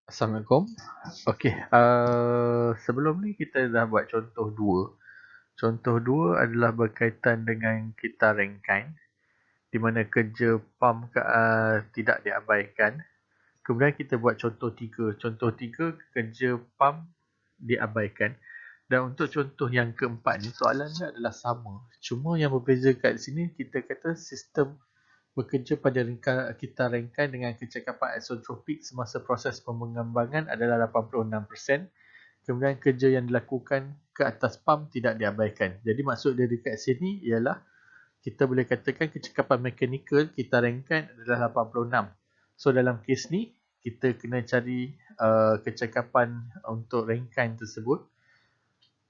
Assalamualaikum. Okey, sebelum ni kita dah buat contoh 2. Contoh 2 adalah berkaitan dengan kita rengkan di mana kerja pam tidak diabaikan. Kemudian kita buat contoh 3. Contoh 3 kerja pam diabaikan. Dan untuk contoh yang keempat ni soalannya adalah sama. Cuma yang berbeza kat sini kita kata sistem bekerja pada kita rengkan dengan kecekapan isotropik semasa proses pengembangan adalah 86%. Kemudian kerja yang dilakukan ke atas pam tidak diabaikan. Jadi maksud dia dekat sini ialah kita boleh katakan kecekapan mekanikal kita rengkan adalah 86. So dalam kes ni kita kena cari kecekapan untuk rengkan tersebut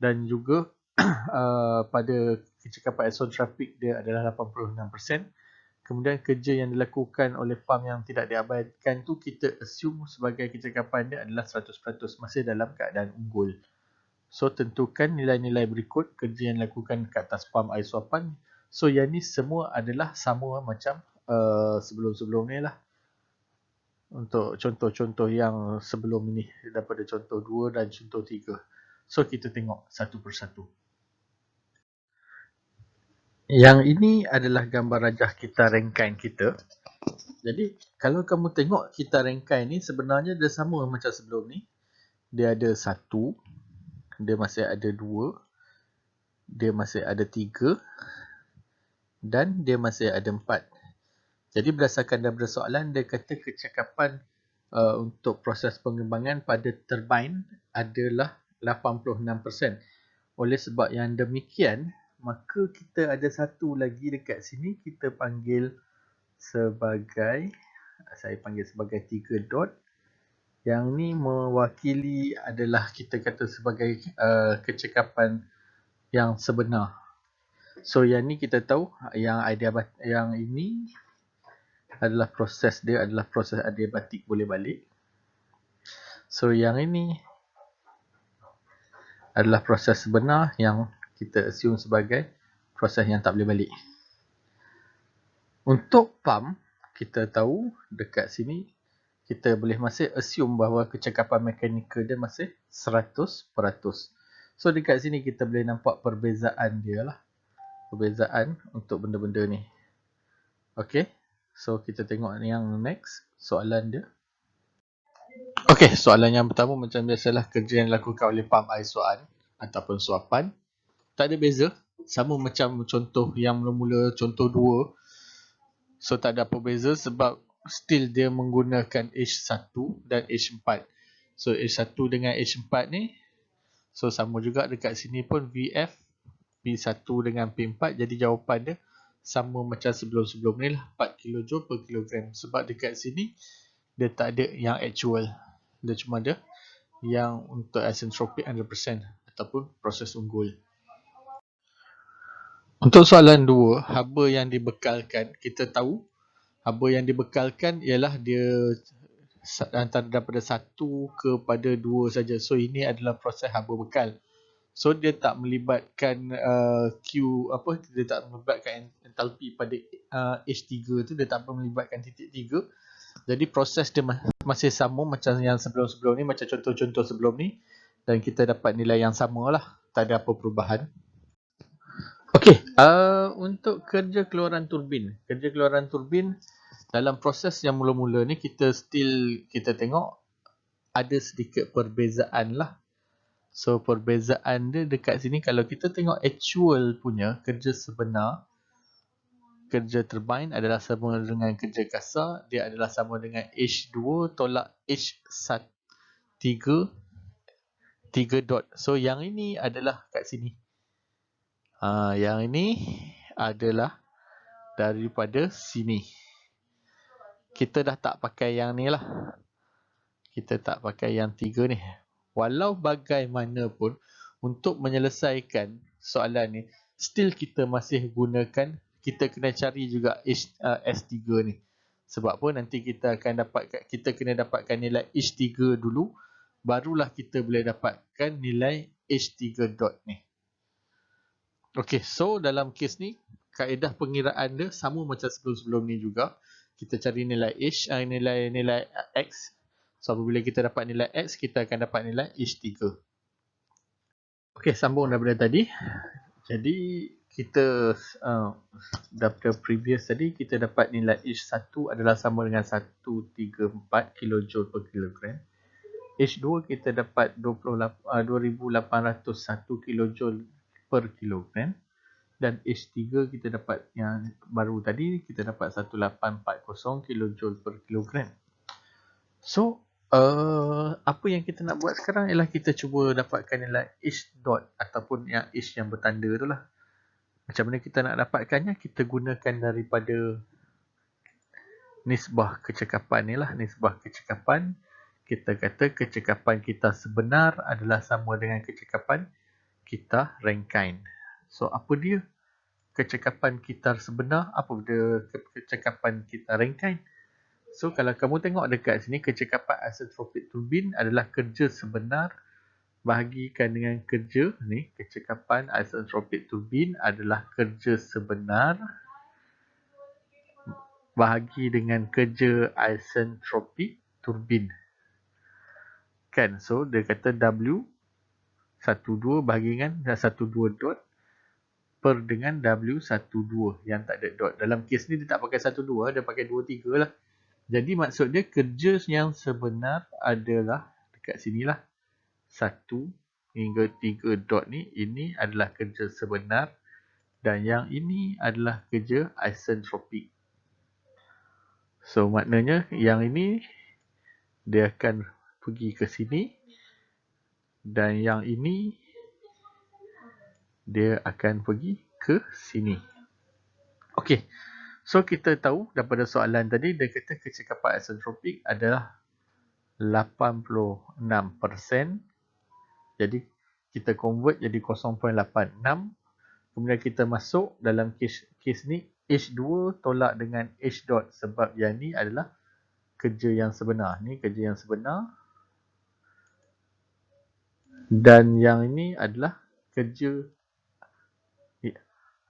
dan juga pada kecekapan isotropik dia adalah 86%. Kemudian kerja yang dilakukan oleh pam yang tidak diabaikan tu kita assume sebagai kecekapan dia adalah 100% masih dalam keadaan unggul. So tentukan nilai-nilai berikut kerja yang dilakukan ke atas pam air suapan. So yang ni semua adalah sama macam sebelum-sebelum ni lah. Untuk contoh-contoh yang sebelum ni daripada contoh 2 dan contoh 3. So kita tengok satu persatu. Yang ini adalah gambar rajah kita rengkan kita. Jadi kalau kamu tengok kita rengkan ni sebenarnya dia sama macam sebelum ni. Dia ada 1, dia masih ada 2, dia masih ada 3 dan dia masih ada 4. Jadi berdasarkan daripada soalan dia kata kecekapan untuk proses pengembangan pada turbin adalah 86%. Oleh sebab yang demikian, maka kita ada satu lagi dekat sini kita panggil sebagai, saya panggil sebagai 3 dot. Yang ni mewakili adalah kita kata sebagai kecekapan yang sebenar. So yang ni kita tahu yang ini adalah proses dia adalah proses adiabatik boleh balik. So yang ini adalah proses sebenar yang kita assume sebagai proses yang tak boleh balik. Untuk pam, kita tahu dekat sini kita boleh masih assume bahawa kecekapan mekanikal dia masih 100%. So dekat sini kita boleh nampak perbezaan dia lah. Perbezaan untuk benda-benda ni. Okay. So kita tengok yang next soalan dia. Okey, soalan yang pertama macam biasalah kerja yang dilakukan oleh pam air suan ataupun suapan. Tak ada beza. Sama macam contoh yang mula-mula contoh 2. So tak ada apa beza sebab still dia menggunakan H1 dan H4. So H1 dengan H4 ni so sama juga dekat sini pun VF P1 dengan P4. Jadi jawapan dia sama macam sebelum-sebelum ni lah 4 kJ per kilogram. Sebab dekat sini dia tak ada yang actual. Dia cuma ada yang untuk isentropik 100% ataupun proses unggul. Untuk soalan 2, haba yang dibekalkan, kita tahu haba yang dibekalkan ialah dia antara daripada 1 kepada 2 saja. So ini adalah proses haba bekal. So dia tak melibatkan dia tak melibatkan entalpi pada H3 tu, dia tak melibatkan titik 3. Jadi proses dia masih sama macam yang sebelum-sebelum ni, macam contoh-contoh sebelum ni. Dan kita dapat nilai yang sama lah. Tak ada apa perubahan. Okey, untuk kerja keluaran turbin. Kerja keluaran turbin dalam proses yang mula-mula ni kita tengok ada sedikit perbezaan lah. So perbezaan dia dekat sini kalau kita tengok actual punya kerja sebenar, kerja turbin adalah sama dengan kerja kasar, dia adalah sama dengan H2 tolak H1 3 dot. So yang ini adalah kat sini. Yang ini adalah daripada sini. Kita dah tak pakai yang ni lah. Kita tak pakai yang 3 ni. Walau bagaimanapun, untuk menyelesaikan soalan ni, still kita masih gunakan, kita kena cari juga S3 ni. Sebab pun nanti kita kena dapatkan nilai H3 dulu, barulah kita boleh dapatkan nilai H3 dot ni. Okey, so dalam kes ni, kaedah pengiraan dia sama macam sebelum-sebelum ni juga. Kita cari nilai H, nilai X. So apabila kita dapat nilai X, kita akan dapat nilai H3. Okey, sambung daripada tadi. Jadi kita daripada previous tadi, kita dapat nilai H1 adalah sama dengan 134 kJ per kilogram. H2 kita dapat 2801 kJ per kilogram. Dan H3 kita dapat yang baru tadi, kita dapat 1840 kJ per kilogram. So, apa yang kita nak buat sekarang ialah kita cuba dapatkan nilai H dot ataupun yang H yang bertanda tu lah. Macam mana kita nak dapatkannya? Kita gunakan daripada nisbah kecekapan ni lah. Nisbah kecekapan, kita kata kecekapan kita sebenar adalah sama dengan kecekapan kita rangkain. So, apa dia kecekapan kita sebenar? Apa dia kecekapan kita rangkain? So, kalau kamu tengok dekat sini, kecekapan isentropik turbin adalah kerja sebenar bahagikan dengan kerja ni. Kecekapan isentropik turbin adalah kerja sebenar bahagi dengan kerja isentropik turbin. Kan? So, dia kata W12 bahagi dengan 12 dot per dengan W12 yang tak ada dot. Dalam kes ni dia tak pakai 12, dia pakai 23 lah. Jadi maksud dia kerja yang sebenar adalah dekat sinilah. 1 hingga 3 dot ni, ini adalah kerja sebenar dan yang ini adalah kerja isentropik. So maknanya yang ini dia akan pergi ke sini dan yang ini dia akan pergi ke sini. Okey. So kita tahu daripada soalan tadi dia kata kecekapan isentropik adalah 86%. Jadi kita convert jadi 0.86. Kemudian kita masuk dalam kes ni H2 tolak dengan H dot sebab yang ni adalah kerja yang sebenar. Ni kerja yang sebenar. Dan yang ini adalah kerja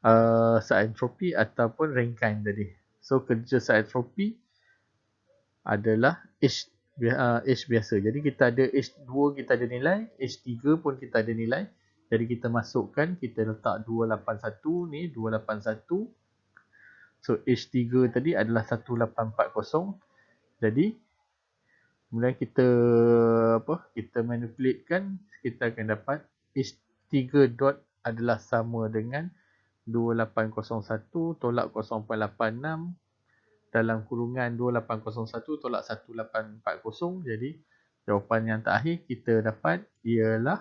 isentropik ataupun rangkain tadi. So kerja isentropik adalah H biasa. Jadi kita ada H2 kita ada nilai, H3 pun kita ada nilai. Jadi kita masukkan, kita letak 281 ni, 281. So H3 tadi adalah 1840. Jadi kemudian kita manipulatekan, kita akan dapat H3 dot adalah sama dengan 2801 tolak 0.86 dalam kurungan 2801 tolak 1840. Jadi jawapan yang terakhir kita dapat ialah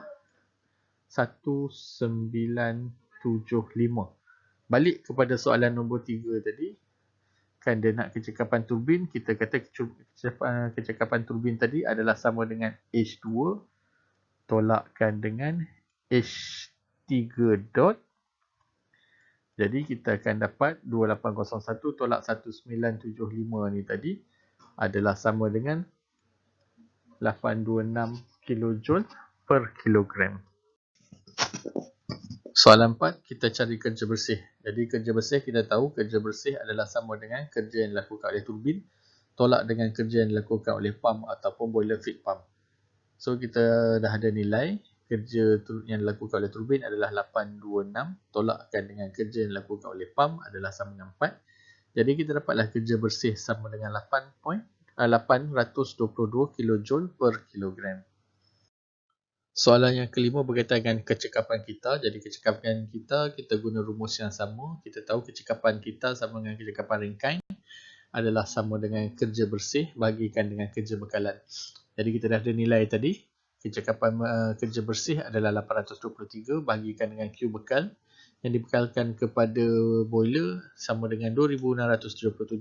1975. Balik kepada soalan nombor 3 tadi. Kan dia nak kecekapan turbin. Kita kata kecekapan turbin tadi adalah sama dengan H2 tolakkan dengan H3 dot. Jadi kita akan dapat 2801 tolak 1975 ni tadi adalah sama dengan 826 kJ per kilogram. Soalan 4, kita cari kerja bersih. Jadi kerja bersih kita tahu kerja bersih adalah sama dengan kerja yang dilakukan oleh turbin tolak dengan kerja yang dilakukan oleh pump ataupun boiler feed pump. So kita dah ada nilai kerja yang dilakukan oleh turbin adalah 826 tolakkan dengan kerja yang dilakukan oleh pump adalah sama dengan 4. Jadi kita dapatlah kerja bersih sama dengan 822 kJ per kilogram. Soalan yang kelima berkaitan dengan kecekapan kita. Jadi kecekapan kita guna rumus yang sama. Kita tahu kecekapan kita sama dengan kecekapan rangkain adalah sama dengan kerja bersih bahagikan dengan kerja bekalan. Jadi kita dah ada nilai tadi. Kecekapan kerja bersih adalah 823 bahagikan dengan Q bekal yang dibekalkan kepada boiler sama dengan 2677.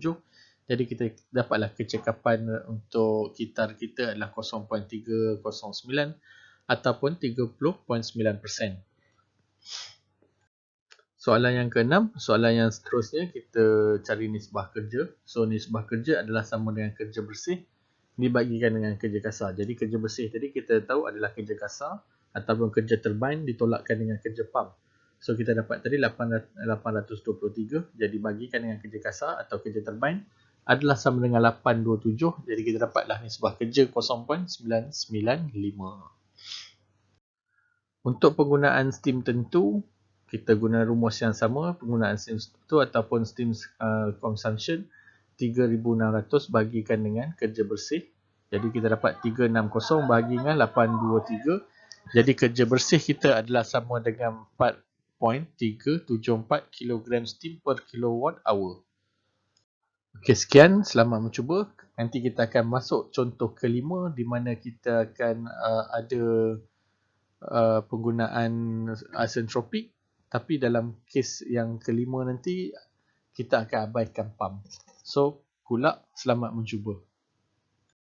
Jadi kita dapatlah kecekapan untuk kitar kita adalah 0.309 ataupun 30.9%. Soalan yang ke-6, soalan yang seterusnya kita cari nisbah kerja. So nisbah kerja adalah sama dengan kerja bersih dibagikan dengan kerja kasar. Jadi kerja bersih tadi kita tahu adalah kerja kasar ataupun kerja turbin ditolakkan dengan kerja pump. So kita dapat tadi 823 jadi bagikan dengan kerja kasar atau kerja turbin adalah sama dengan 827. Jadi kita dapatlah nisbah kerja 0.995. Untuk penggunaan steam tentu, kita guna rumus yang sama, penggunaan steam tentu ataupun steam consumption 3600 bagikan dengan kerja bersih. Jadi kita dapat 360 bahagi dengan 823. Jadi kerja bersih kita adalah sama dengan 4.374 kg steam per kilowatt hour. Okey, sekian. Selamat mencuba. Nanti kita akan masuk contoh kelima di mana kita akan ada penggunaan isentropik. Tapi dalam kes yang kelima nanti, kita akan abaikan pump. So, pula selamat mencuba.